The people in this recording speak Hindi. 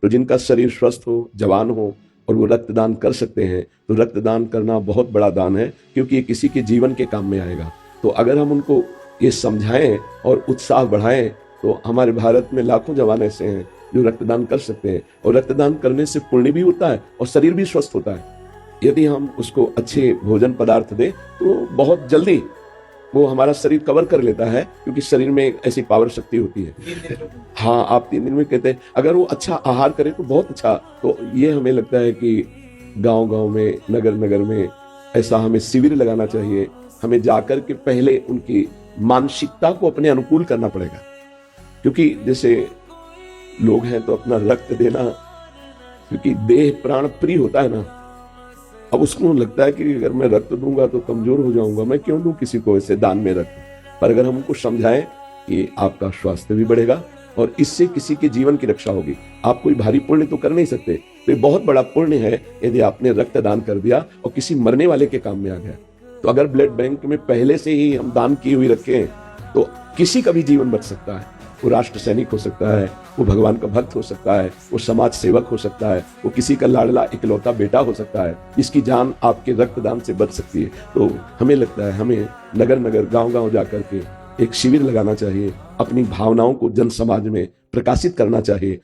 तो जिनका शरीर स्वस्थ हो, जवान हो और वो रक्तदान कर सकते हैं, तो रक्तदान करना बहुत बड़ा दान है, क्योंकि ये किसी के जीवन के काम में आएगा। तो अगर हम उनको ये समझाएं और उत्साह बढ़ाएं, तो हमारे भारत में लाखों जवान ऐसे हैं जो रक्तदान कर सकते हैं, और रक्तदान करने से पुण्य भी होता है और शरीर भी स्वस्थ होता है। यदि हम उसको अच्छे भोजन पदार्थ दें तो बहुत जल्दी वो हमारा शरीर कवर कर लेता है, क्योंकि शरीर में एक ऐसी पावर शक्ति होती है। हाँ, आप 3 दिन में कहते हैं, अगर वो अच्छा आहार करे तो बहुत अच्छा। तो ये हमें लगता है कि गांव-गांव में, नगर-नगर में ऐसा हमें शिविर लगाना चाहिए। हमें जाकर के पहले उनकी मानसिकता को अपने अनुकूल करना पड़ेगा, क्योंकि जैसे लोग हैं तो अपना रक्त देना, क्योंकि देह प्राण प्रिय होता है ना। अब उसको लगता है कि अगर मैं रक्त दूंगा तो कमजोर हो जाऊंगा, मैं क्यों दूं किसी को ऐसे दान में रक्त। पर अगर हम उनको समझाएं कि आपका स्वास्थ्य भी बढ़ेगा और इससे किसी के जीवन की रक्षा होगी। आप कोई भारी पुण्य तो कर नहीं सकते, तो ये बहुत बड़ा पुण्य है यदि आपने रक्तदान कर दिया और किसी मरने वाले के काम में आ गया। तो अगर ब्लड बैंक में पहले से ही हम दान किए हुए रखें तो किसी का भी जीवन बच सकता है। वो राष्ट्र सैनिक हो सकता है, वो भगवान का भक्त हो सकता है, वो समाज सेवक हो सकता है, वो किसी का लाडला इकलौता बेटा हो सकता है, जिसकी जान आपके रक्तदान से बच सकती है। तो हमें लगता है हमें नगर नगर, गांव गांव जाकर के एक शिविर लगाना चाहिए, अपनी भावनाओं को जन समाज में प्रकाशित करना चाहिए।